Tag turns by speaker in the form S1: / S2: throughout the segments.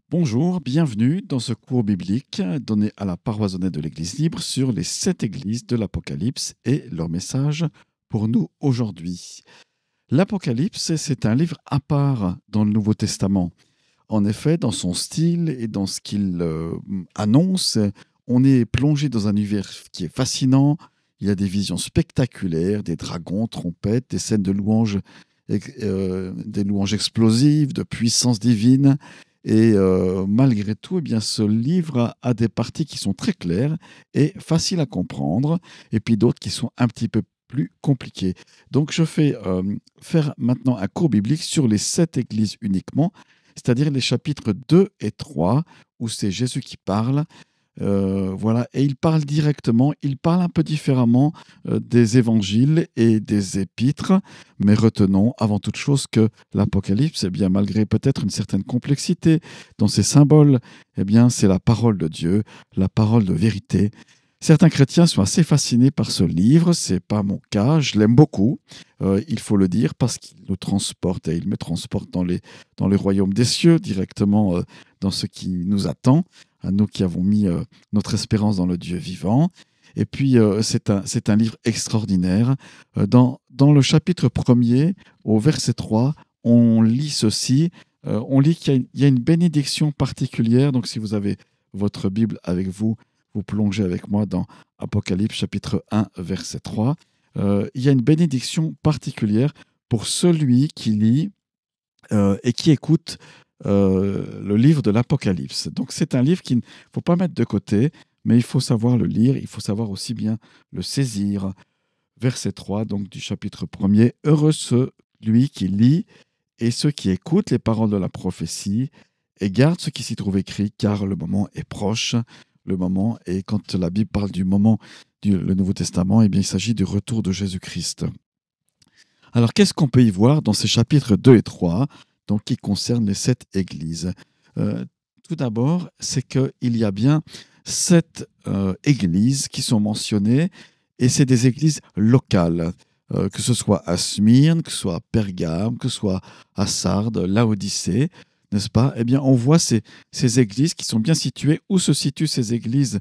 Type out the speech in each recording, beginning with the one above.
S1: Bonjour, bienvenue dans ce cours biblique donné à la paroisse honnête de l'Église libre sur les 7 églises de l'Apocalypse et leur message pour nous aujourd'hui. L'Apocalypse, c'est un livre à part dans le Nouveau Testament. En effet, dans son style et dans ce qu'il annonce, on est plongé dans un univers qui est fascinant. Il y a des visions spectaculaires, des dragons, trompettes, des scènes de louanges, des louanges explosives, de puissance divine. Et malgré tout, eh bien, ce livre a des parties qui sont très claires et faciles à comprendre, et puis d'autres qui sont un petit peu plus compliquées. Donc je fais faire maintenant un cours biblique sur les 7 églises uniquement, c'est-à-dire les chapitres 2 et 3, où c'est Jésus qui parle. Voilà, et il parle directement, il parle un peu différemment des évangiles et des épîtres, mais retenons avant toute chose que l'Apocalypse, eh bien, malgré peut-être une certaine complexité dans ses symboles, eh bien, c'est la parole de Dieu, la parole de vérité. Certains chrétiens sont assez fascinés par ce livre, c'est pas mon cas, je l'aime beaucoup, il faut le dire, parce qu'il nous transporte et il me transporte dans les royaumes des cieux, directement dans ce qui nous attend, à nous qui avons mis notre espérance dans le Dieu vivant. Et puis, c'est un livre extraordinaire. Dans le chapitre 1er, au verset 3, on lit ceci, on lit qu'il y a une bénédiction particulière, donc si vous avez votre Bible avec vous, vous plongez avec moi dans Apocalypse chapitre 1, verset 3. Il y a une bénédiction particulière pour celui qui lit et qui écoute le livre de l'Apocalypse. Donc c'est un livre qu'il ne faut pas mettre de côté, mais il faut savoir le lire, il faut savoir aussi bien le saisir. Verset 3 donc, du chapitre 1er. Heureux celui qui lit et ceux qui écoutent les paroles de la prophétie et gardent ce qui s'y trouve écrit, car le moment est proche. Le moment, et quand la Bible parle du moment le Nouveau Testament, eh bien, il s'agit du retour de Jésus-Christ. Alors, qu'est-ce qu'on peut y voir dans ces chapitres 2 et 3, donc, qui concernent les 7 églises Tout d'abord, c'est qu'il y a bien 7 églises qui sont mentionnées, et c'est des églises locales, que ce soit à Smyrne, que ce soit à Pergame, que ce soit à Sardes, Laodicée, n'est-ce pas? Eh bien, on voit ces églises qui sont bien situées. Où se situent ces églises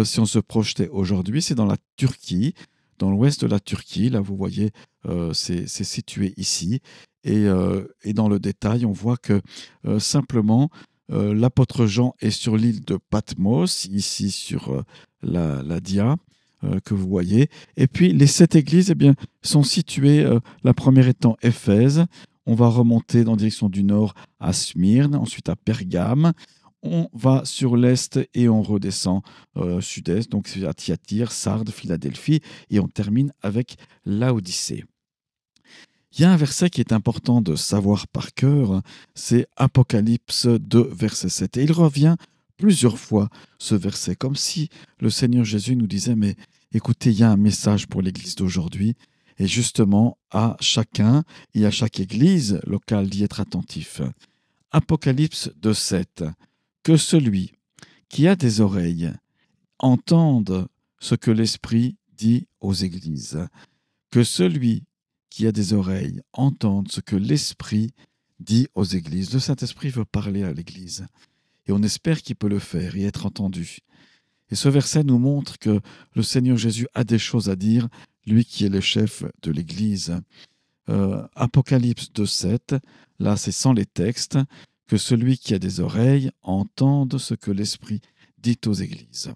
S1: si on se projetait aujourd'hui? C'est dans la Turquie, dans l'ouest de la Turquie. Là, vous voyez, c'est situé ici. Et dans le détail, on voit que simplement, l'apôtre Jean est sur l'île de Patmos, ici sur la dia que vous voyez. Et puis, les 7 églises eh bien, sont situées, la première étant Éphèse. On va remonter dans la direction du nord à Smyrne, ensuite à Pergame. On va sur l'est et on redescend sud-est, donc à Thyatire, Sardes, Philadelphie, et on termine avec Laodicée. Il y a un verset qui est important de savoir par cœur, c'est Apocalypse 2, verset 7. Et il revient plusieurs fois, ce verset, comme si le Seigneur Jésus nous disait, mais écoutez, il y a un message pour l'Église d'aujourd'hui, et justement, à chacun et à chaque Église locale d'y être attentif. Apocalypse 2, 7. Que celui qui a des oreilles entende ce que l'Esprit dit aux Églises. Que celui qui a des oreilles entende ce que l'Esprit dit aux Églises. Le Saint-Esprit veut parler à l'Église. Et on espère qu'il peut le faire et être entendu. Et ce verset nous montre que le Seigneur Jésus a des choses à dire, lui qui est le chef de l'Église. Apocalypse 2,7, là c'est sans les textes, que celui qui a des oreilles entende ce que l'Esprit dit aux Églises.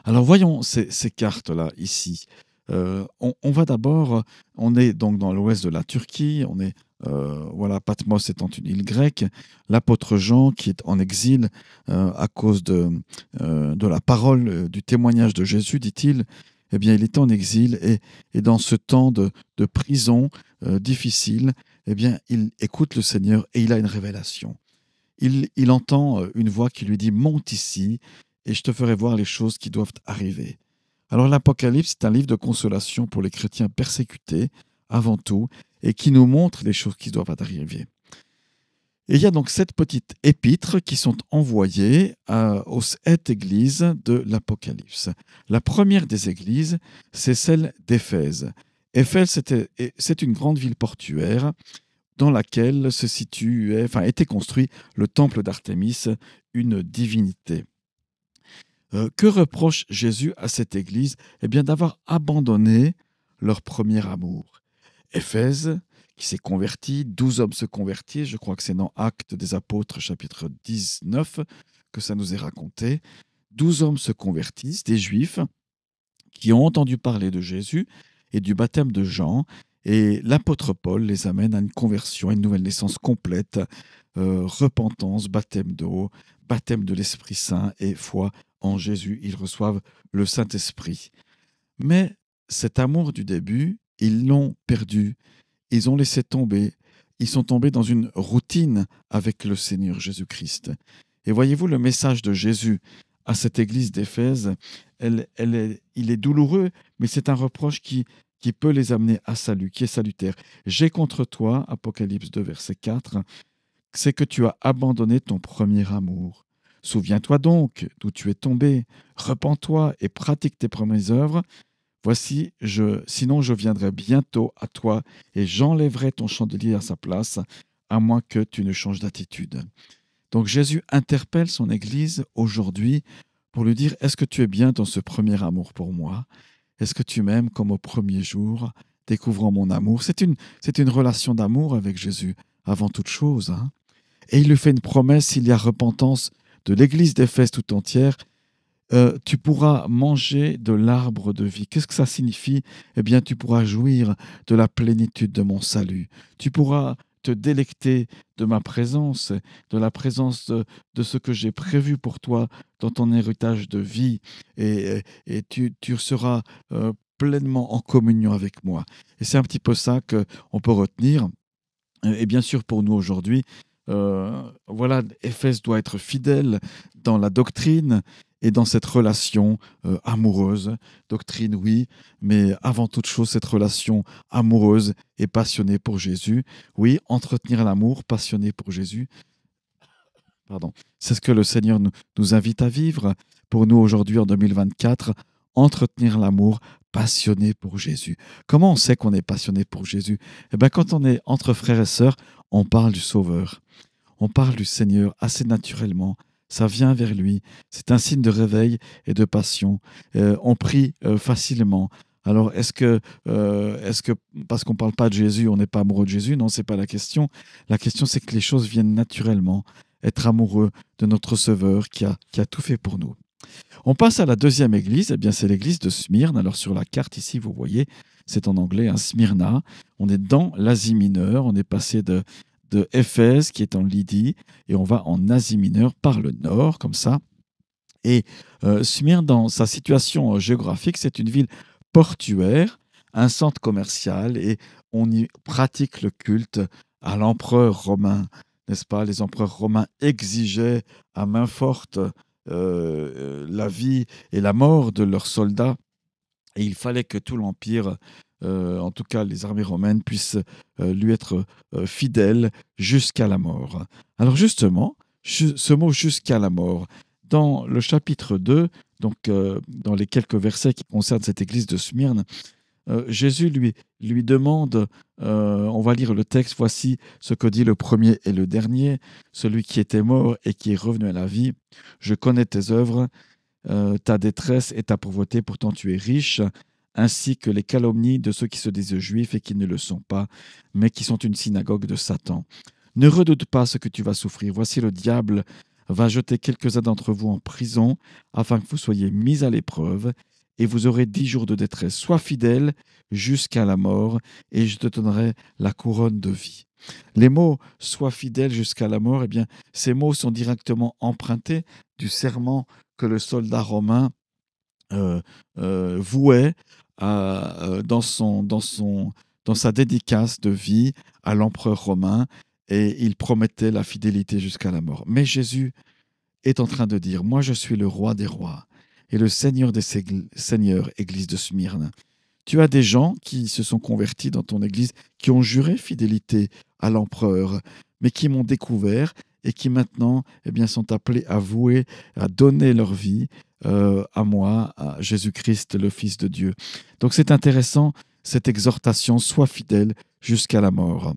S1: Alors voyons ces cartes-là ici. On va d'abord, on est donc dans l'ouest de la Turquie, on est, voilà, Patmos étant une île grecque, l'apôtre Jean qui est en exil à cause de la parole, du témoignage de Jésus, dit-il, eh bien il est en exil et dans ce temps de prison difficile, eh bien il écoute le Seigneur et il a une révélation. Il entend une voix qui lui dit « Monte ici et je te ferai voir les choses qui doivent arriver ». Alors l'Apocalypse est un livre de consolation pour les chrétiens persécutés, avant tout, et qui nous montre les choses qui doivent arriver. Et il y a donc 7 petites épîtres qui sont envoyées aux 7 églises de l'Apocalypse. La première des églises, c'est celle d'Éphèse. Éphèse, c'est une grande ville portuaire dans laquelle était construit le temple d'Artémis, une divinité. Que reproche Jésus à cette église? Eh bien, d'avoir abandonné leur premier amour. Éphèse, qui s'est converti, 12 hommes se convertissent, je crois que c'est dans Actes des Apôtres, chapitre 19, que ça nous est raconté. 12 hommes se convertissent, des Juifs, qui ont entendu parler de Jésus et du baptême de Jean, et l'apôtre Paul les amène à une conversion, à une nouvelle naissance complète, repentance, baptême d'eau, baptême de l'Esprit Saint et foi en Jésus. Ils reçoivent le Saint-Esprit. Mais cet amour du début, ils l'ont perdu, ils ont laissé tomber, ils sont tombés dans une routine avec le Seigneur Jésus-Christ. Et voyez-vous, le message de Jésus à cette église d'Éphèse, il est douloureux, mais c'est un reproche qui peut les amener à salut, qui est salutaire. J'ai contre toi, Apocalypse 2, verset 4, c'est que tu as abandonné ton premier amour. Souviens-toi donc d'où tu es tombé, repens-toi et pratique tes premières œuvres. Voici, sinon je viendrai bientôt à toi et j'enlèverai ton chandelier à sa place, à moins que tu ne changes d'attitude. Donc Jésus interpelle son Église aujourd'hui pour lui dire, est-ce que tu es bien dans ce premier amour pour moi? Est-ce que tu m'aimes comme au premier jour, découvrant mon amour? C'est une relation d'amour avec Jésus, avant toute chose. Hein. Et il lui fait une promesse, s'il y a repentance de l'Église d'Éphèse tout entière, tu pourras manger de l'arbre de vie. Qu'est-ce que ça signifie? Eh bien, tu pourras jouir de la plénitude de mon salut. Tu pourras te délecter de ma présence, de la présence de ce que j'ai prévu pour toi dans ton héritage de vie, et tu seras pleinement en communion avec moi. Et c'est un petit peu ça qu'on peut retenir. Et bien sûr, pour nous aujourd'hui, voilà, Éphèse doit être fidèle dans la doctrine et dans cette relation amoureuse. Doctrine, oui, mais avant toute chose, cette relation amoureuse et passionnée pour Jésus. Oui, entretenir l'amour passionné pour Jésus. Pardon. C'est ce que le Seigneur nous invite à vivre pour nous aujourd'hui en 2024. Entretenir l'amour passionné pour Jésus. Comment on sait qu'on est passionné pour Jésus? Eh bien, quand on est entre frères et sœurs, on parle du Sauveur. On parle du Seigneur assez naturellement. Ça vient vers lui. C'est un signe de réveil et de passion. On prie facilement. Alors, est-ce que parce qu'on ne parle pas de Jésus, on n'est pas amoureux de Jésus? Non, ce n'est pas la question. La question, c'est que les choses viennent naturellement. Être amoureux de notre Sauveur qui a tout fait pour nous. On passe à la deuxième église. Eh bien, c'est l'église de Smyrne. Alors, sur la carte ici, vous voyez, c'est en anglais, hein, Smyrna. On est dans l'Asie mineure. On est passé de Éphèse, qui est en Lydie, et on va en Asie mineure par le nord, comme ça. Et Smyrne, dans sa situation géographique, c'est une ville portuaire, un centre commercial, et on y pratique le culte à l'empereur romain, n'est-ce pas? Les empereurs romains exigeaient à main forte la vie et la mort de leurs soldats, et il fallait que tout l'empire, en tout cas les armées romaines, puissent lui être fidèles jusqu'à la mort. Alors justement, ce mot « jusqu'à la mort », dans le chapitre 2, donc dans les quelques versets qui concernent cette église de Smyrne, Jésus lui demande, on va lire le texte, « Voici ce que dit le premier et le dernier, celui qui était mort et qui est revenu à la vie. Je connais tes œuvres, ta détresse et ta pauvreté, pourtant tu es riche, ainsi que les calomnies de ceux qui se disent juifs et qui ne le sont pas, mais qui sont une synagogue de Satan. Ne redoute pas ce que tu vas souffrir. Voici le diable va jeter quelques-uns d'entre vous en prison, afin que vous soyez mis à l'épreuve, et vous aurez 10 jours de détresse. Sois fidèle jusqu'à la mort, et je te donnerai la couronne de vie. » Les mots « sois fidèle jusqu'à la mort », eh bien, ces mots sont directement empruntés du serment que le soldat romain vouait dans sa dédicace de vie à l'empereur romain, et il promettait la fidélité jusqu'à la mort. Mais Jésus est en train de dire « Moi, je suis le roi des rois et le Seigneur des seigneurs, église de Smyrne. » Tu as des gens qui se sont convertis dans ton église, qui ont juré fidélité à l'empereur, mais qui m'ont découvert et qui maintenant sont appelés à vouer, à donner leur vie à moi, à Jésus-Christ, le Fils de Dieu. Donc c'est intéressant, cette exhortation, sois fidèle jusqu'à la mort.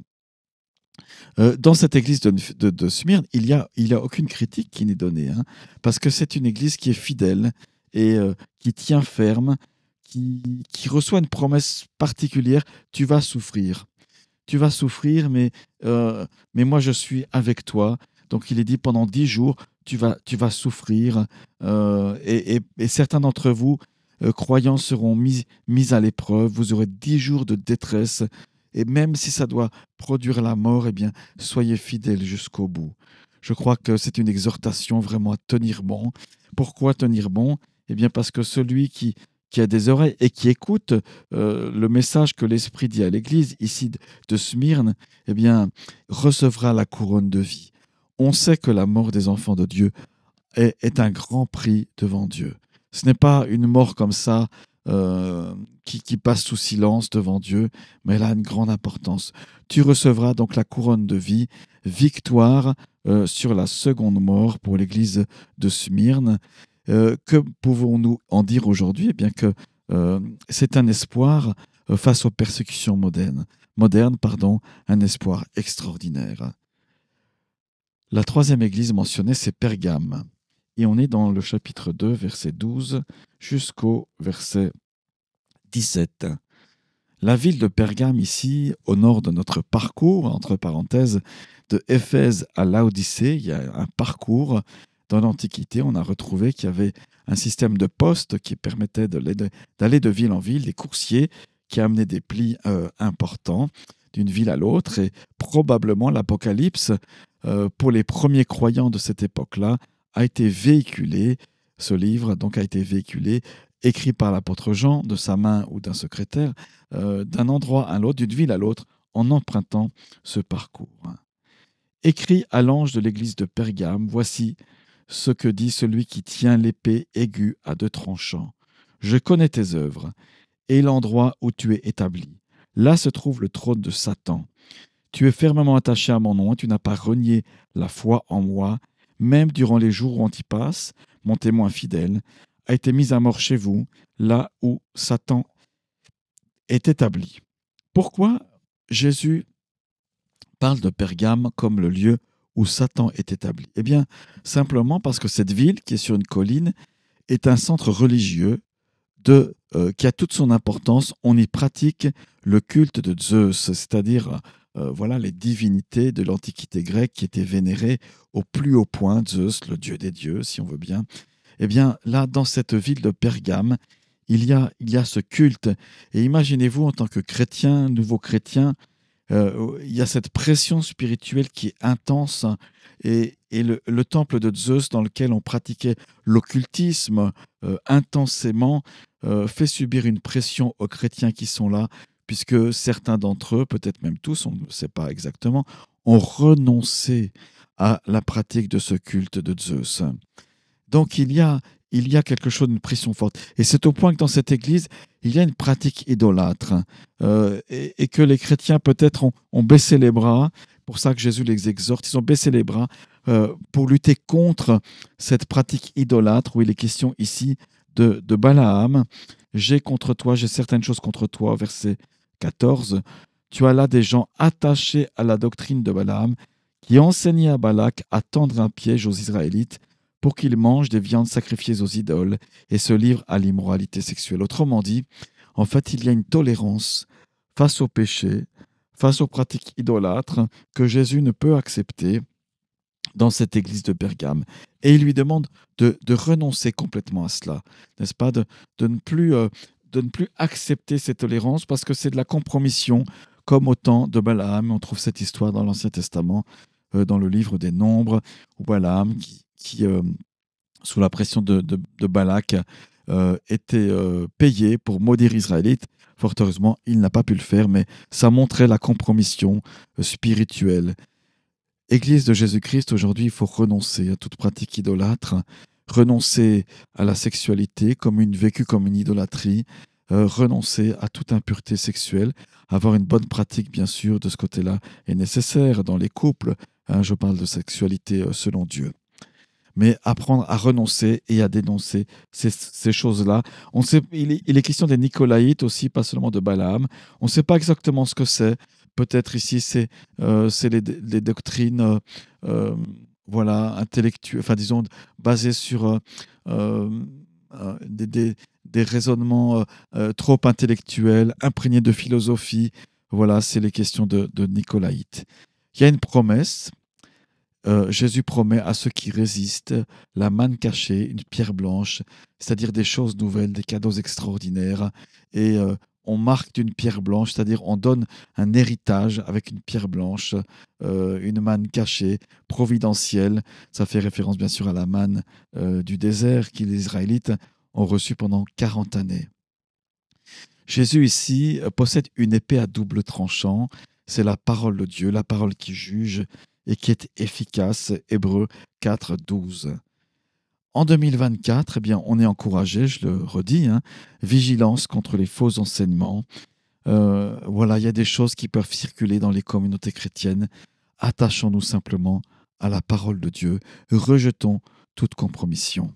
S1: Dans cette église de Smyrne, il y a aucune critique qui n'est donnée, hein, parce que c'est une église qui est fidèle et qui tient ferme, qui reçoit une promesse particulière. Tu vas souffrir. Tu vas souffrir, mais moi je suis avec toi. Donc il est dit pendant 10 jours, tu vas souffrir. Et certains d'entre vous, croyants, seront mis à l'épreuve. Vous aurez 10 jours de détresse. Et même si ça doit produire la mort, eh bien, soyez fidèles jusqu'au bout. Je crois que c'est une exhortation vraiment à tenir bon. Pourquoi tenir bon? Eh bien, parce que celui qui a des oreilles et qui écoute le message que l'Esprit dit à l'Église, ici de Smyrne, eh bien, recevra la couronne de vie. On sait que la mort des enfants de Dieu est un grand prix devant Dieu. Ce n'est pas une mort comme ça qui passe sous silence devant Dieu, mais elle a une grande importance. Tu recevras donc la couronne de vie, victoire sur la seconde mort pour l'Église de Smyrne. Que pouvons-nous en dire aujourd'hui? Eh bien que c'est un espoir face aux persécutions modernes, un espoir extraordinaire. La troisième église mentionnée, c'est Pergame. Et on est dans le chapitre 2, verset 12 jusqu'au verset 17. La ville de Pergame, ici, au nord de notre parcours, entre parenthèses, de Éphèse à Laodicée, il y a un parcours. Dans l'Antiquité, on a retrouvé qu'il y avait un système de postes qui permettait d'aller de ville en ville, des coursiers qui amenaient des plis importants d'une ville à l'autre. Et probablement l'Apocalypse, pour les premiers croyants de cette époque-là, a été véhiculé. Ce livre donc a été véhiculé, écrit par l'apôtre Jean de sa main ou d'un secrétaire, d'un endroit à l'autre, d'une ville à l'autre, en empruntant ce parcours. Écrit à l'ange de l'église de Pergame, voici ce que dit celui qui tient l'épée aiguë à 2 tranchants. Je connais tes œuvres et l'endroit où tu es établi. Là se trouve le trône de Satan. Tu es fermement attaché à mon nom, tu n'as pas renié la foi en moi, même durant les jours où Antipas, mon témoin fidèle, a été mis à mort chez vous, là où Satan est établi. Pourquoi Jésus parle de Pergame comme le lieu où Satan est établi? Eh bien, simplement parce que cette ville, qui est sur une colline, est un centre religieux qui a toute son importance. On y pratique le culte de Zeus, c'est-à-dire voilà les divinités de l'Antiquité grecque qui étaient vénérées au plus haut point, Zeus, le dieu des dieux, si on veut bien. Eh bien, là, dans cette ville de Pergame, il y a ce culte. Et imaginez-vous, en tant que chrétien, nouveau chrétien, il y a cette pression spirituelle qui est intense, et le temple de Zeus dans lequel on pratiquait l'occultisme intensément fait subir une pression aux chrétiens qui sont là, puisque certains d'entre eux, peut-être même tous, on ne sait pas exactement, ont renoncé à la pratique de ce culte de Zeus. Donc il y a quelque chose d'une pression forte. Et c'est au point que dans cette église, il y a une pratique idolâtre, et que les chrétiens peut-être ont baissé les bras. Pour ça que Jésus les exhorte, ils ont baissé les bras pour lutter contre cette pratique idolâtre, où il est question ici de Balaam. J'ai certaines choses contre toi, verset 14. Tu as là des gens attachés à la doctrine de Balaam, qui enseignaient à Balak à tendre un piège aux Israélites pour qu'ils mangent des viandes sacrifiées aux idoles et se livrent à l'immoralité sexuelle. Autrement dit, en fait, il y a une tolérance face au péché, face aux pratiques idolâtres que Jésus ne peut accepter dans cette église de Pergame. Et il lui demande de renoncer complètement à cela, n'est-ce pas, de ne plus accepter cette tolérance, parce que c'est de la compromission, comme au temps de Balaam. On trouve cette histoire dans l'Ancien Testament, dans le livre des Nombres, où Balaam, qui sous la pression de Balak, était payé pour maudire Israélite. Fort heureusement, il n'a pas pu le faire, mais ça montrait la compromission spirituelle. Église de Jésus-Christ, aujourd'hui, il faut renoncer à toute pratique idolâtre, renoncer à la sexualité vécue comme une idolâtrie, renoncer à toute impureté sexuelle. Avoir une bonne pratique, bien sûr, de ce côté-là est nécessaire dans les couples. Je parle de sexualité selon Dieu. Mais apprendre à renoncer et à dénoncer ces choses-là. Il est question des Nicolaïtes aussi, pas seulement de Balaam. On ne sait pas exactement ce que c'est. peut-être ici, c'est les doctrines voilà, intellectuelles, enfin disons, basées sur des raisonnements trop intellectuels, imprégnés de philosophie. Voilà, c'est les questions de Nicolaïte. Il y a une promesse. Jésus promet à ceux qui résistent la manne cachée, une pierre blanche, c'est-à-dire des choses nouvelles, des cadeaux extraordinaires. Et on marque d'une pierre blanche, c'est-à-dire on donne un héritage avec une pierre blanche, une manne cachée, providentielle. Ça fait référence bien sûr à la manne du désert que les Israélites ont reçue pendant 40 années. Jésus ici possède une épée à double tranchant. C'est la parole de Dieu, la parole qui juge et qui est efficace. Hébreux 4, 12. En 2024, eh bien, on est encouragé, je le redis, vigilance contre les faux enseignements. Voilà, il y a des choses qui peuvent circuler dans les communautés chrétiennes. Attachons-nous simplement à la parole de Dieu. Rejetons toute compromission.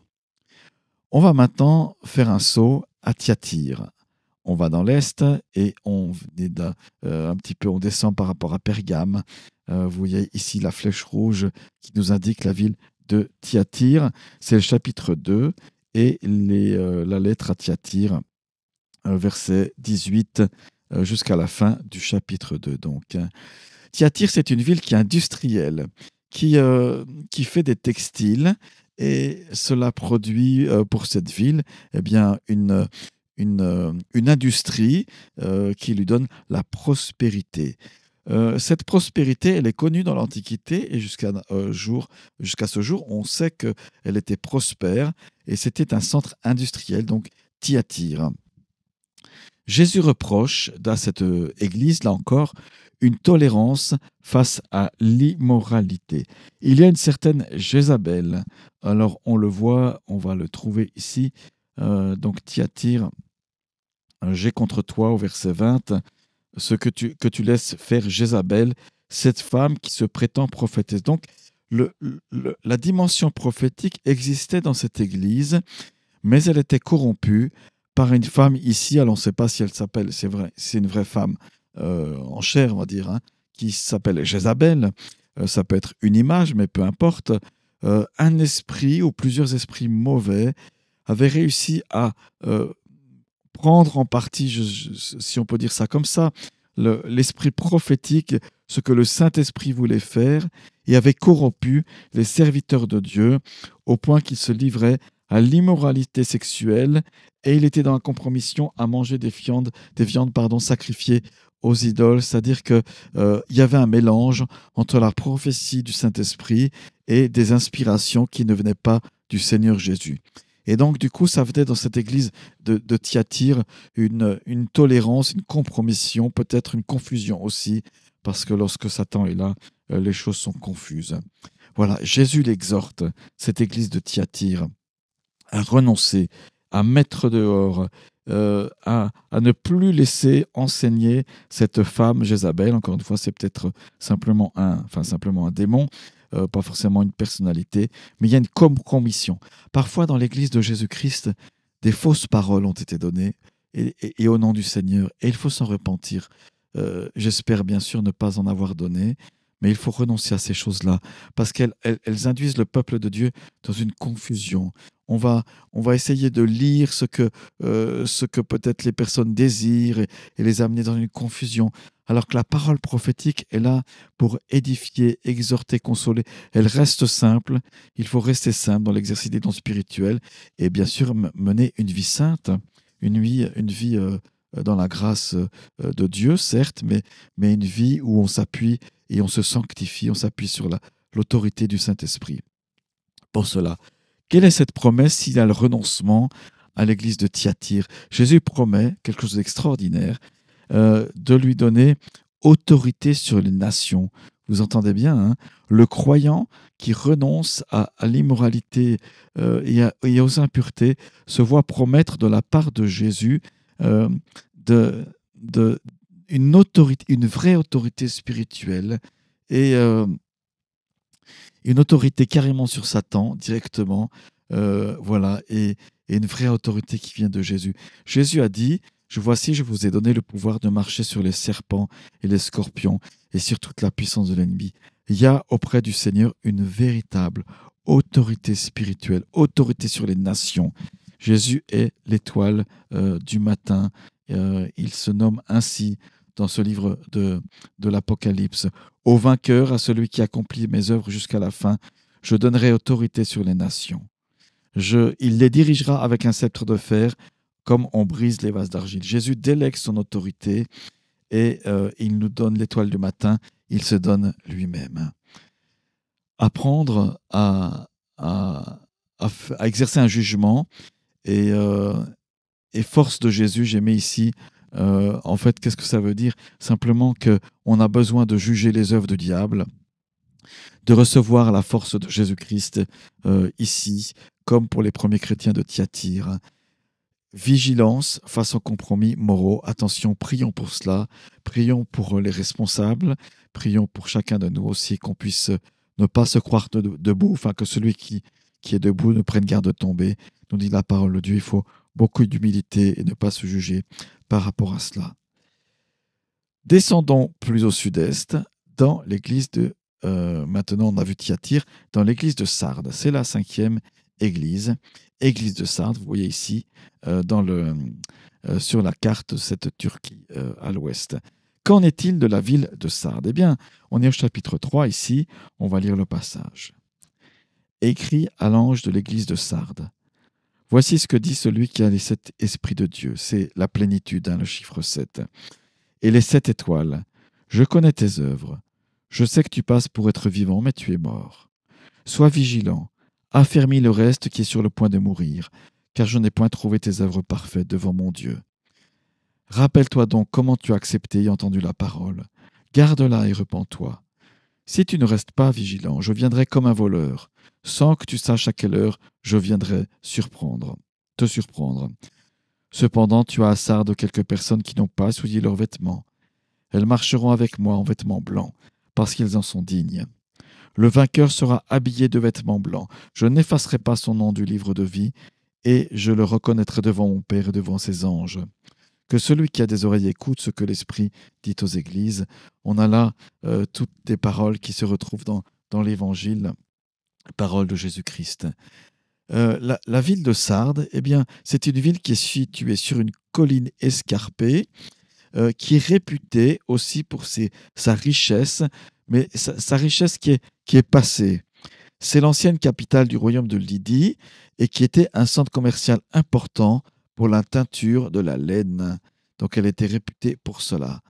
S1: On va maintenant faire un saut à Thyatire. On va dans l'est et on descend par rapport à Pergame. Vous voyez ici la flèche rouge qui nous indique la ville de Thyatire. C'est le chapitre 2 et la lettre à Thyatire, verset 18 jusqu'à la fin du chapitre 2. Donc, Thyatire, c'est une ville qui est industrielle, qui fait des textiles, et cela produit pour cette ville une industrie qui lui donne la prospérité. Cette prospérité, elle est connue dans l'Antiquité et jusqu'à ce jour, on sait qu'elle était prospère et c'était un centre industriel, donc Thyatire. Jésus reproche dans cette église, là encore, une tolérance face à l'immoralité. Il y a une certaine Jézabel. Alors on le voit, on va le trouver ici. Donc Thyatire, j'ai contre toi au verset 20, ce que tu laisses faire Jézabel, cette femme qui se prétend prophétesse. Donc la dimension prophétique existait dans cette église, mais elle était corrompue par une femme ici, alors on ne sait pas si elle s'appelle, c'est vrai, c'est une vraie femme en chair, on va dire, qui s'appelle Jézabel. Ça peut être une image, mais peu importe. Un esprit ou plusieurs esprits mauvais avaient réussi à prendre en partie, si on peut dire ça comme ça, l'esprit prophétique, ce que le Saint-Esprit voulait faire, et avait corrompu les serviteurs de Dieu au point qu'ils se livraient à l'immoralité sexuelle, et il était dans la compromission à manger des viandes sacrifiées aux idoles, c'est-à-dire qu'il y avait un mélange entre la prophétie du Saint-Esprit et des inspirations qui ne venaient pas du Seigneur Jésus. Et donc, du coup, ça venait dans cette église de Thyatire une tolérance, une compromission, peut-être une confusion aussi, parce que lorsque Satan est là, les choses sont confuses. Voilà, Jésus l'exhorte, cette église de Thyatire, à renoncer, à mettre dehors, à ne plus laisser enseigner cette femme Jézabel. Encore une fois, c'est peut-être simplement un démon, pas forcément une personnalité, mais il y a une compromission. Parfois, dans l'Église de Jésus-Christ, des fausses paroles ont été données, et au nom du Seigneur, et il faut s'en repentir. J'espère bien sûr ne pas en avoir donné, mais il faut renoncer à ces choses-là, parce qu'elles induisent le peuple de Dieu dans une confusion. On va essayer de lire ce que peut-être les personnes désirent et les amener dans une confusion, alors que la parole prophétique est là pour édifier, exhorter, consoler. Elle reste simple, il faut rester simple dans l'exercice des dons spirituels et bien sûr mener une vie sainte, une vie dans la grâce de Dieu, certes, mais une vie où on s'appuie et on se sanctifie, on s'appuie sur l'autorité du Saint-Esprit. Pour cela, quelle est cette promesse s'il y a le renoncement à l'église de Thyatire? Jésus promet quelque chose d'extraordinaire, de lui donner autorité sur les nations. Vous entendez bien, le croyant qui renonce à l'immoralité et aux impuretés se voit promettre de la part de Jésus une autorité, une vraie autorité spirituelle et une autorité carrément sur Satan directement, et une vraie autorité qui vient de Jésus. Jésus a dit: Voici, je vous ai donné le pouvoir de marcher sur les serpents et les scorpions et sur toute la puissance de l'ennemi. Il y a auprès du Seigneur une véritable autorité spirituelle, autorité sur les nations. Jésus est l'étoile du matin. Il se nomme ainsi dans ce livre de l'Apocalypse. Au vainqueur, à celui qui accomplit mes œuvres jusqu'à la fin, je donnerai autorité sur les nations. Il les dirigera avec un sceptre de fer, comme on brise les vases d'argile. Jésus délègue son autorité et il nous donne l'étoile du matin. Il se donne lui-même. Apprendre à exercer un jugement et force de Jésus, j'ai mis ici, en fait, qu'est-ce que ça veut dire? Simplement qu'on a besoin de juger les œuvres du diable, de recevoir la force de Jésus-Christ ici, comme pour les premiers chrétiens de Thyatire. Vigilance face aux compromis moraux. Attention, prions pour cela. Prions pour les responsables. Prions pour chacun de nous aussi, qu'on puisse ne pas se croire debout, enfin que celui qui est debout ne prenne garde de tomber. Nous dit la parole de Dieu, il faut beaucoup d'humilité et ne pas se juger par rapport à cela. Descendons plus au sud-est, dans l'église de, maintenant on a vu Thyatire, dans l'église de Sardes. C'est la 5e église de Sardes, vous voyez ici, sur la carte de cette Turquie à l'ouest. Qu'en est-il de la ville de Sardes? Eh bien, on est au chapitre 3 ici, on va lire le passage. Écrit à l'ange de l'église de Sardes. Voici ce que dit celui qui a les 7 esprits de Dieu. C'est la plénitude, le chiffre 7. Et les 7 étoiles. Je connais tes œuvres. Je sais que tu passes pour être vivant, mais tu es mort. Sois vigilant. Affermis le reste qui est sur le point de mourir, car je n'ai point trouvé tes œuvres parfaites devant mon Dieu. Rappelle-toi donc comment tu as accepté et entendu la parole. Garde-la et repens-toi. Si tu ne restes pas vigilant, je viendrai comme un voleur, sans que tu saches à quelle heure je viendrai te surprendre. Cependant, tu as à Sardes quelques personnes qui n'ont pas souillé leurs vêtements. Elles marcheront avec moi en vêtements blancs, parce qu'ils en sont dignes. Le vainqueur sera habillé de vêtements blancs. Je n'effacerai pas son nom du livre de vie, et je le reconnaîtrai devant mon Père et devant ses anges. Que celui qui a des oreilles écoute ce que l'Esprit dit aux églises. On a là toutes des paroles qui se retrouvent dans l'Évangile, paroles de Jésus-Christ. La ville de Sardes, eh bien, c'est une ville qui est située sur une colline escarpée, qui est réputée aussi pour sa richesse, mais sa richesse qui est passée. C'est l'ancienne capitale du royaume de Lydie et qui était un centre commercial important pour la teinture de la laine. Donc elle était réputée pour cela.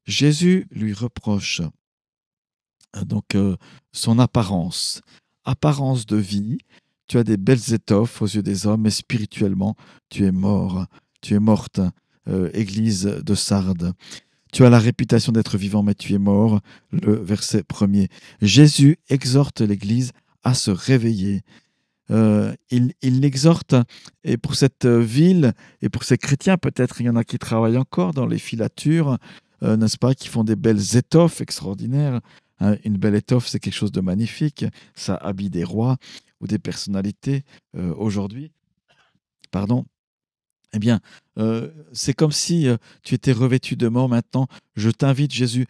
S1: Jésus lui reproche son apparence de vie. Tu as des belles étoffes aux yeux des hommes, mais spirituellement, tu es mort. Tu es morte, église de Sardes. Tu as la réputation d'être vivant, mais tu es mort. Le verset 1er. Jésus exhorte l'église à se réveiller. Il l'exhorte, et pour cette ville, et pour ces chrétiens, peut-être il y en a qui travaillent encore dans les filatures, n'est-ce pas, qui font des belles étoffes extraordinaires. Une belle étoffe, c'est quelque chose de magnifique. Ça habille des rois ou des personnalités aujourd'hui. Pardon. Eh bien, c'est comme si tu étais revêtu de mort. Maintenant, je t'invite, Jésus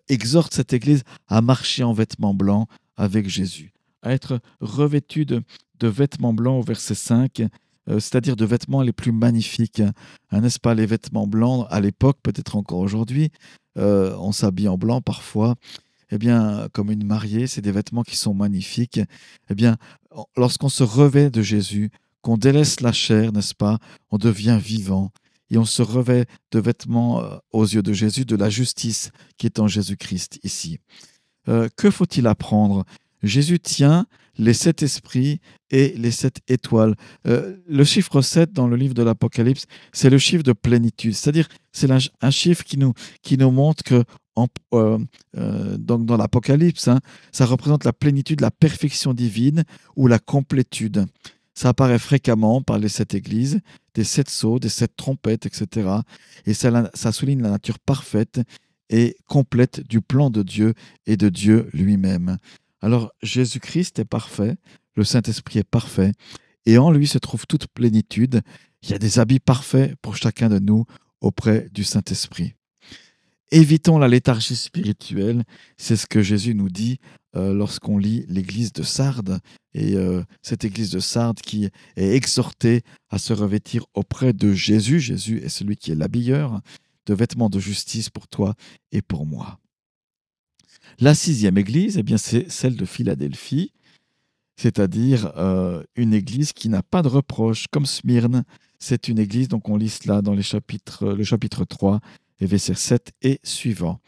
S1: exhorte cette église à marcher en vêtements blancs avec Jésus, à être revêtu de vêtements blancs au verset 5, c'est-à-dire de vêtements les plus magnifiques. N'est-ce pas, les vêtements blancs, à l'époque, peut-être encore aujourd'hui, on s'habille en blanc parfois. Eh bien, comme une mariée, c'est des vêtements qui sont magnifiques. Eh bien, lorsqu'on se revêt de Jésus, qu'on délaisse la chair, n'est-ce pas, on devient vivant et on se revêt de vêtements aux yeux de Jésus, de la justice qui est en Jésus-Christ ici. Que faut-il apprendre? Jésus tient les 7 esprits et les 7 étoiles. Le chiffre 7 dans le livre de l'Apocalypse, c'est le chiffre de plénitude, c'est-à-dire c'est un chiffre qui nous montre que donc dans l'Apocalypse, ça représente la plénitude, la perfection divine ou la complétude. Ça apparaît fréquemment par les 7 églises, des 7 sceaux, des 7 trompettes, etc. Et ça souligne la nature parfaite et complète du plan de Dieu et de Dieu lui-même. Alors Jésus-Christ est parfait, le Saint-Esprit est parfait, et en lui se trouve toute plénitude. Il y a des habits parfaits pour chacun de nous auprès du Saint-Esprit. Évitons la léthargie spirituelle, c'est ce que Jésus nous dit lorsqu'on lit l'église de Sardes, et cette église de Sardes qui est exhortée à se revêtir auprès de Jésus. Jésus est celui qui est l'habilleur, de vêtements de justice pour toi et pour moi. La sixième église, eh bien, c'est celle de Philadelphie, c'est-à-dire une église qui n'a pas de reproche, comme Smyrne. C'est une église, donc on lit cela dans le chapitre 3, les versets 7 et suivants.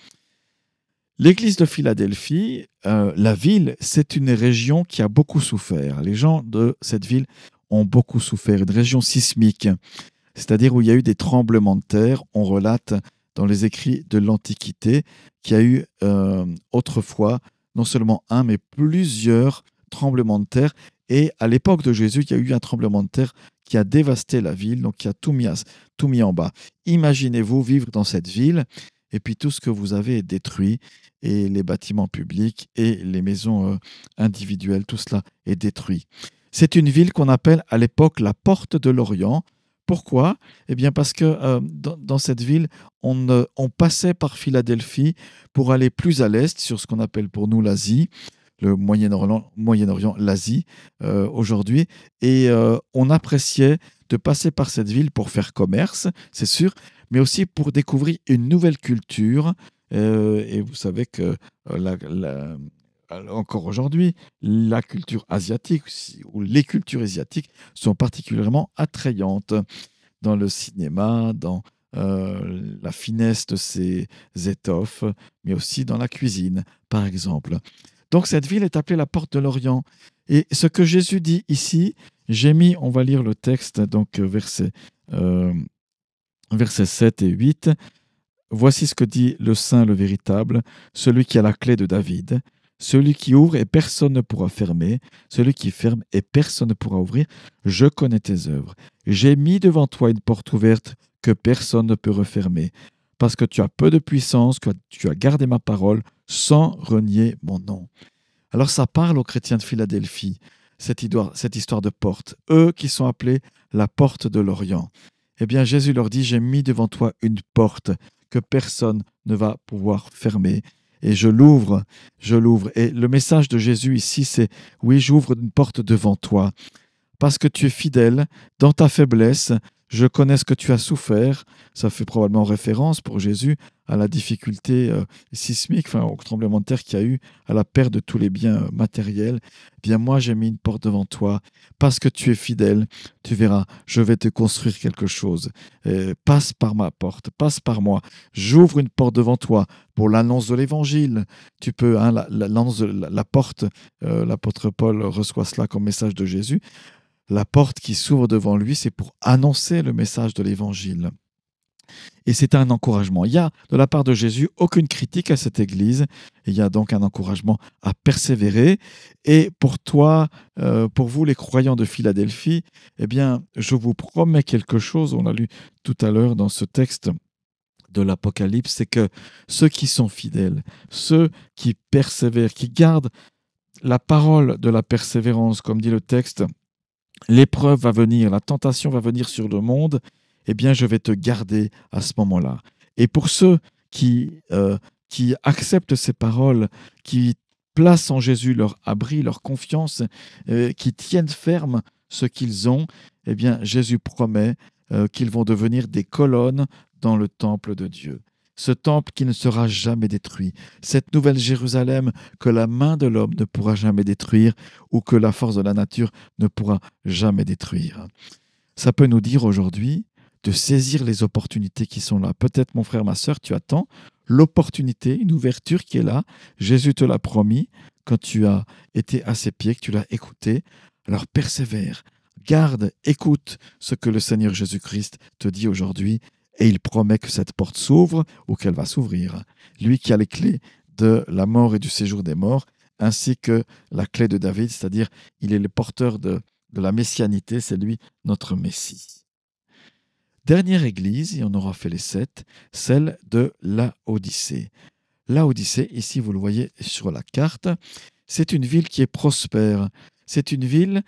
S1: L'église de Philadelphie, la ville, c'est une région qui a beaucoup souffert. Les gens de cette ville ont beaucoup souffert, une région sismique, c'est-à-dire où il y a eu des tremblements de terre. On relate dans les écrits de l'Antiquité qu'il y a eu autrefois non seulement un, mais plusieurs tremblements de terre. Et à l'époque de Jésus, il y a eu un tremblement de terre qui a dévasté la ville, donc qui a tout mis en bas. Imaginez-vous vivre dans cette ville, et puis tout ce que vous avez est détruit, et les bâtiments publics et les maisons individuelles, tout cela est détruit. C'est une ville qu'on appelle à l'époque la Porte de l'Orient. Pourquoi ? Eh bien parce que dans cette ville, on passait par Philadelphie pour aller plus à l'est, sur ce qu'on appelle pour nous l'Asie, le Moyen-Orient, l'Asie aujourd'hui, et on appréciait de passer par cette ville pour faire commerce, c'est sûr, mais aussi pour découvrir une nouvelle culture. Et vous savez que encore aujourd'hui, la culture asiatique ou les cultures asiatiques sont particulièrement attrayantes dans le cinéma, dans la finesse de ses étoffes, mais aussi dans la cuisine, par exemple. Donc cette ville est appelée la Porte de l'Orient. Et ce que Jésus dit ici, on va lire le texte, donc versets 7 et 8. Voici ce que dit le Saint, le véritable, celui qui a la clé de David, celui qui ouvre et personne ne pourra fermer, celui qui ferme et personne ne pourra ouvrir. Je connais tes œuvres. J'ai mis devant toi une porte ouverte que personne ne peut refermer, parce que tu as peu de puissance, que tu as gardé ma parole sans renier mon nom. Alors ça parle aux chrétiens de Philadelphie, cette histoire de porte, eux qui sont appelés la porte de l'Orient. Eh bien Jésus leur dit, j'ai mis devant toi une porte que personne ne va pouvoir fermer. Et je l'ouvre. Et le message de Jésus ici, c'est, oui, j'ouvre une porte devant toi, parce que tu es fidèle dans ta faiblesse. Je connais ce que tu as souffert. Ça fait probablement référence pour Jésus à la difficulté sismique, au tremblement de terre qu'il y a eu, à la perte de tous les biens matériels. Eh bien, moi, j'ai mis une porte devant toi. Parce que tu es fidèle, tu verras, je vais te construire quelque chose. Passe par ma porte, passe par moi. J'ouvre une porte devant toi pour l'annonce de l'Évangile. Tu peux, l'annonce de la porte, l'apôtre Paul reçoit cela comme message de Jésus. La porte qui s'ouvre devant lui, c'est pour annoncer le message de l'Évangile. Et c'est un encouragement. Il y a, de la part de Jésus, aucune critique à cette Église. Il y a donc un encouragement à persévérer. Et pour toi, pour vous, les croyants de Philadelphie, eh bien, je vous promets quelque chose. On l'a lu tout à l'heure dans ce texte de l'Apocalypse, c'est que ceux qui sont fidèles, ceux qui persévèrent, qui gardent la parole de la persévérance, comme dit le texte, l'épreuve va venir, la tentation va venir sur le monde, eh bien, je vais te garder à ce moment-là. Et pour ceux qui acceptent ces paroles, qui placent en Jésus leur abri, leur confiance, qui tiennent ferme ce qu'ils ont, eh bien, Jésus promet qu'ils vont devenir des colonnes dans le temple de Dieu. Ce temple qui ne sera jamais détruit, cette nouvelle Jérusalem que la main de l'homme ne pourra jamais détruire ou que la force de la nature ne pourra jamais détruire. Ça peut nous dire aujourd'hui de saisir les opportunités qui sont là. Peut-être, mon frère, ma sœur, tu attends l'opportunité, une ouverture qui est là. Jésus te l'a promis quand tu as été à ses pieds, que tu l'as écouté. Alors persévère, garde, écoute ce que le Seigneur Jésus-Christ te dit aujourd'hui. Et il promet que cette porte s'ouvre ou qu'elle va s'ouvrir. Lui qui a les clés de la mort et du séjour des morts, ainsi que la clé de David, c'est-à-dire il est le porteur de la messianité, c'est lui notre Messie. Dernière église, et on aura fait les 7, celle de Laodicée. Laodicée, ici vous le voyez sur la carte, c'est une ville qui est prospère, c'est une ville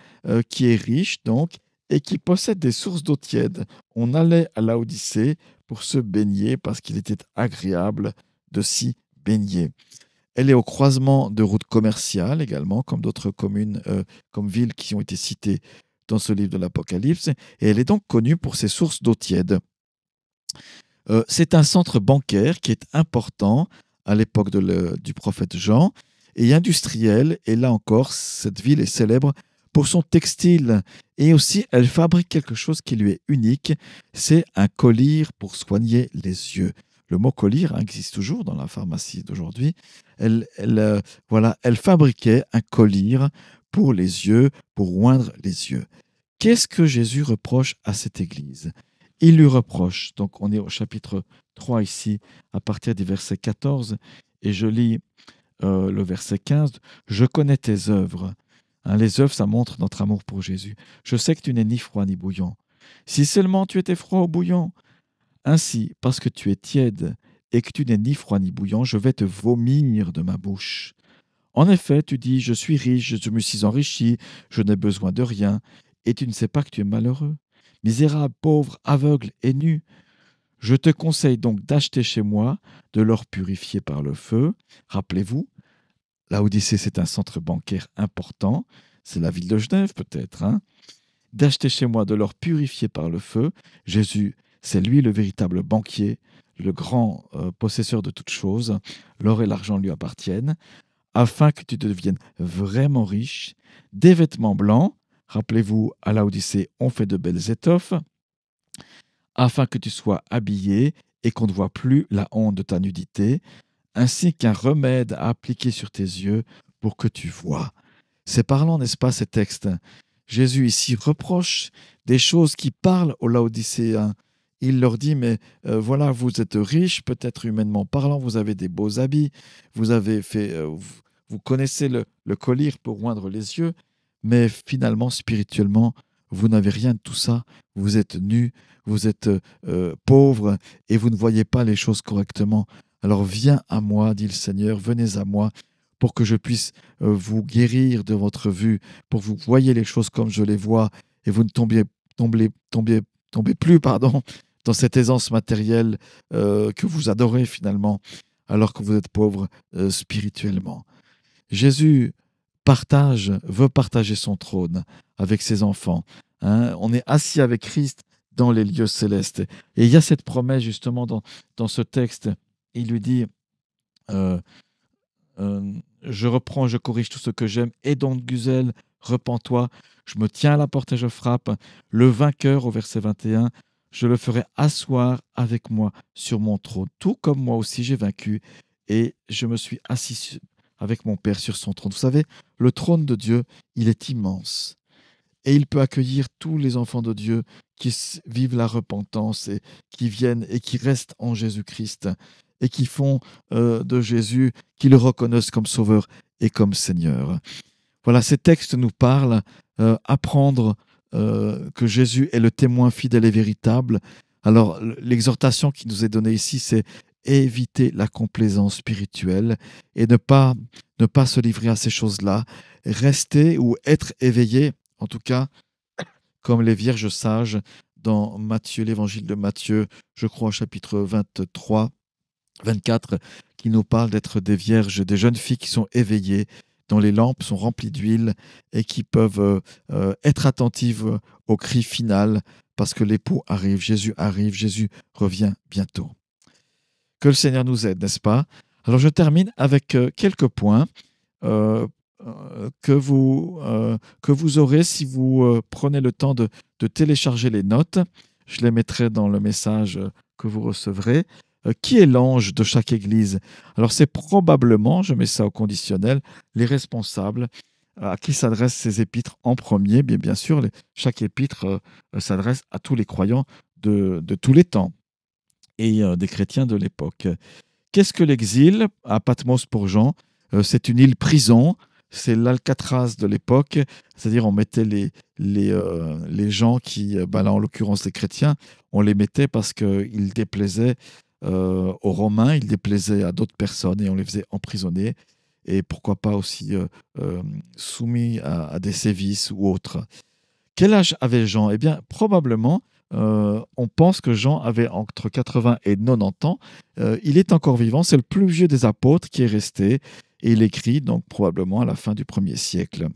S1: qui est riche donc, et qui possède des sources d'eau tiède. On allait à Laodicée pour se baigner parce qu'il était agréable de s'y baigner. Elle est au croisement de routes commerciales également, comme d'autres communes, comme villes qui ont été citées dans ce livre de l'Apocalypse, et elle est donc connue pour ses sources d'eau tiède. C'est un centre bancaire qui est important à l'époque du prophète Jean et industriel, et là encore, cette ville est célèbre pour son textile, et aussi elle fabrique quelque chose qui lui est unique, c'est un collyre pour soigner les yeux. Le mot collyre existe toujours dans la pharmacie d'aujourd'hui. Voilà, elle fabriquait un collyre pour les yeux, pour oindre les yeux. Qu'est-ce que Jésus reproche à cette église? Il lui reproche, donc on est au chapitre 3 ici, à partir du verset 14, et je lis le verset 15, « Je connais tes œuvres. » Les œuvres, ça montre notre amour pour Jésus. « Je sais que tu n'es ni froid ni bouillant. Si seulement tu étais froid ou bouillant. Ainsi, parce que tu es tiède et que tu n'es ni froid ni bouillant, je vais te vomir de ma bouche. En effet, tu dis, je suis riche, je me suis enrichi, je n'ai besoin de rien, et tu ne sais pas que tu es malheureux, misérable, pauvre, aveugle et nu. Je te conseille donc d'acheter chez moi de l'or purifié par le feu. » Rappelez-vous, Laodicée, c'est un centre bancaire important, c'est la ville de Genève peut-être, hein. D'acheter chez moi de l'or purifié par le feu. Jésus, c'est lui le véritable banquier, le grand possesseur de toutes choses. L'or et l'argent lui appartiennent, afin que tu deviennes vraiment riche, des vêtements blancs. Rappelez-vous, à Laodicée, on fait de belles étoffes, afin que tu sois habillé et qu'on ne voit plus la honte de ta nudité, ainsi qu'un remède à appliquer sur tes yeux pour que tu vois. C'est parlant, n'est-ce pas, ces textes? Jésus ici reproche des choses qui parlent aux Laodicéens. Il leur dit, mais voilà, vous êtes riches, peut-être humainement parlant, vous avez des beaux habits, vous avez fait, vous connaissez le collyre pour oindre les yeux, mais finalement, spirituellement, vous n'avez rien de tout ça. Vous êtes nus, vous êtes pauvres et vous ne voyez pas les choses correctement. Alors viens à moi, dit le Seigneur, venez à moi pour que je puisse vous guérir de votre vue, pour que vous voyez les choses comme je les vois et vous ne tombez plus dans cette aisance matérielle que vous adorez finalement, alors que vous êtes pauvre spirituellement. Jésus veut partager son trône avec ses enfants. Hein. On est assis avec Christ dans les lieux célestes. Et il y a cette promesse justement dans ce texte. Il lui dit, je reprends, je corrige tout ce que j'aime, et donc Guzel, repens-toi, je me tiens à la porte et je frappe. Le vainqueur, au verset 21, je le ferai asseoir avec moi sur mon trône, tout comme moi aussi j'ai vaincu, et je me suis assis avec mon Père sur son trône. Vous savez, le trône de Dieu, il est immense. Et il peut accueillir tous les enfants de Dieu qui vivent la repentance et qui viennent et qui restent en Jésus-Christ et qui font de Jésus, qui le reconnaissent comme Sauveur et comme Seigneur. Voilà, ces textes nous parlent, apprendre que Jésus est le témoin fidèle et véritable. Alors, l'exhortation qui nous est donnée ici, c'est éviter la complaisance spirituelle et ne pas se livrer à ces choses-là. Rester ou être éveillé, en tout cas, comme les vierges sages dans Matthieu, l'évangile de Matthieu, je crois au chapitre 23, 24, qui nous parle d'être des vierges, des jeunes filles qui sont éveillées, dont les lampes sont remplies d'huile et qui peuvent être attentives au cri final parce que l'époux arrive, Jésus revient bientôt. Que le Seigneur nous aide, n'est-ce pas? Alors je termine avec quelques points que vous aurez si vous prenez le temps de télécharger les notes. Je les mettrai dans le message que vous recevrez. Qui est l'ange de chaque église? Alors c'est probablement, je mets ça au conditionnel, les responsables à qui s'adressent ces épîtres en premier. Bien sûr, chaque épître s'adresse à tous les croyants de tous les temps et des chrétiens de l'époque. Qu'est-ce que l'exil à Patmos pour Jean? C'est une île prison, c'est l'Alcatraz de l'époque, c'est-à-dire on mettait les gens qui, là en l'occurrence les chrétiens, on les mettait parce qu'ils déplaisaient aux Romains, ils déplaisaient à d'autres personnes et on les faisait emprisonner et pourquoi pas aussi soumis à des sévices ou autres. Quel âge avait Jean? Eh bien, probablement, on pense que Jean avait entre 80 et 90 ans. Il est encore vivant, c'est le plus vieux des apôtres qui est resté, et il écrit donc probablement à la fin du 1er siècle.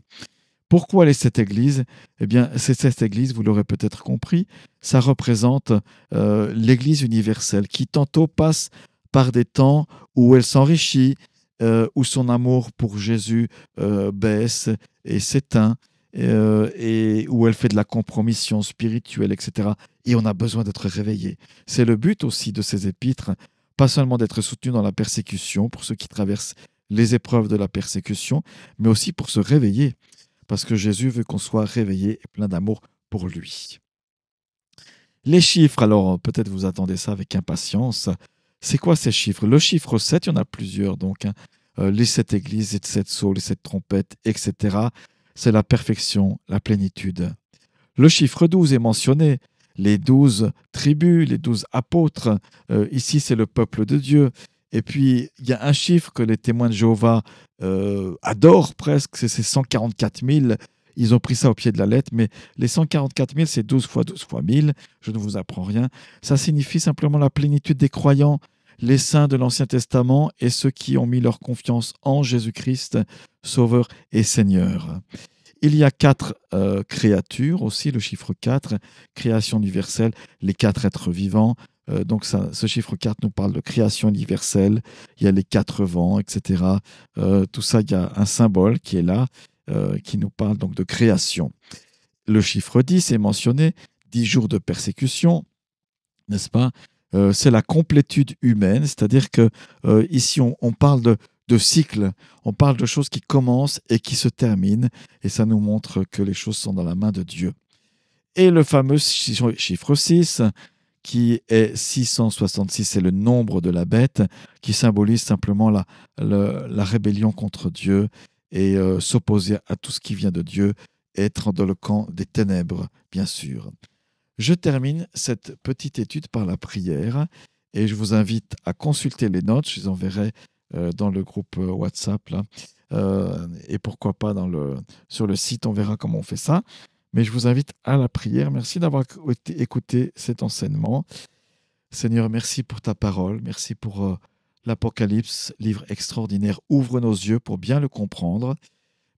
S1: Pourquoi est cette église? Eh bien, cette église, vous l'aurez peut-être compris, ça représente l'église universelle qui tantôt passe par des temps où elle s'enrichit, où son amour pour Jésus baisse et s'éteint, et où elle fait de la compromission spirituelle, etc. Et on a besoin d'être réveillé. C'est le but aussi de ces épîtres, pas seulement d'être soutenu dans la persécution pour ceux qui traversent les épreuves de la persécution, mais aussi pour se réveiller parce que Jésus veut qu'on soit réveillé et plein d'amour pour lui. Les chiffres, alors peut-être vous attendez ça avec impatience. C'est quoi ces chiffres? Le chiffre 7, il y en a plusieurs, donc hein. Les 7 églises, les 7 sceaux, les 7 trompettes, etc. C'est la perfection, la plénitude. Le chiffre 12 est mentionné, les 12 tribus, les 12 apôtres. Ici, c'est le peuple de Dieu. Et puis, il y a un chiffre que les témoins de Jéhovah adorent presque, c'est 144 000. Ils ont pris ça au pied de la lettre, mais les 144 000, c'est 12 fois 12 fois 1000. Je ne vous apprends rien. Ça signifie simplement la plénitude des croyants, les saints de l'Ancien Testament et ceux qui ont mis leur confiance en Jésus-Christ, Sauveur et Seigneur. Il y a 4 créatures aussi, le chiffre 4, création universelle, les 4 êtres vivants. Donc ce chiffre 4 nous parle de création universelle. Il y a les 4 vents, etc. Tout ça, il y a un symbole qui est là, qui nous parle donc de création. Le chiffre 10 est mentionné, 10 jours de persécution, n'est-ce pas? C'est la complétude humaine, c'est-à-dire que ici on parle de cycle, on parle de choses qui commencent et qui se terminent, et ça nous montre que les choses sont dans la main de Dieu. Et le fameux chiffre 6, qui est 666, c'est le nombre de la bête, qui symbolise simplement la rébellion contre Dieu et s'opposer à tout ce qui vient de Dieu, être dans le camp des ténèbres, bien sûr. Je termine cette petite étude par la prière et je vous invite à consulter les notes. Je les enverrai dans le groupe WhatsApp là. Et pourquoi pas sur le site, on verra comment on fait ça. Mais je vous invite à la prière. Merci d'avoir écouté cet enseignement. Seigneur, merci pour ta parole. Merci pour l'Apocalypse, livre extraordinaire. Ouvre nos yeux pour bien le comprendre.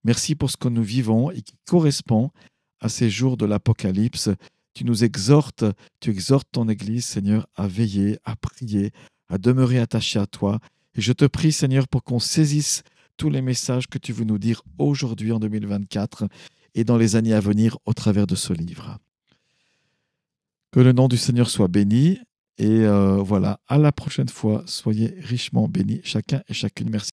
S1: Merci pour ce que nous vivons et qui correspond à ces jours de l'Apocalypse. Tu nous exhortes, tu exhortes ton Église, Seigneur, à veiller, à prier, à demeurer attaché à toi. Et je te prie, Seigneur, pour qu'on saisisse tous les messages que tu veux nous dire aujourd'hui en 2024 et dans les années à venir au travers de ce livre. Que le nom du Seigneur soit béni. Et voilà, à la prochaine fois, soyez richement bénis, chacun et chacune. Merci.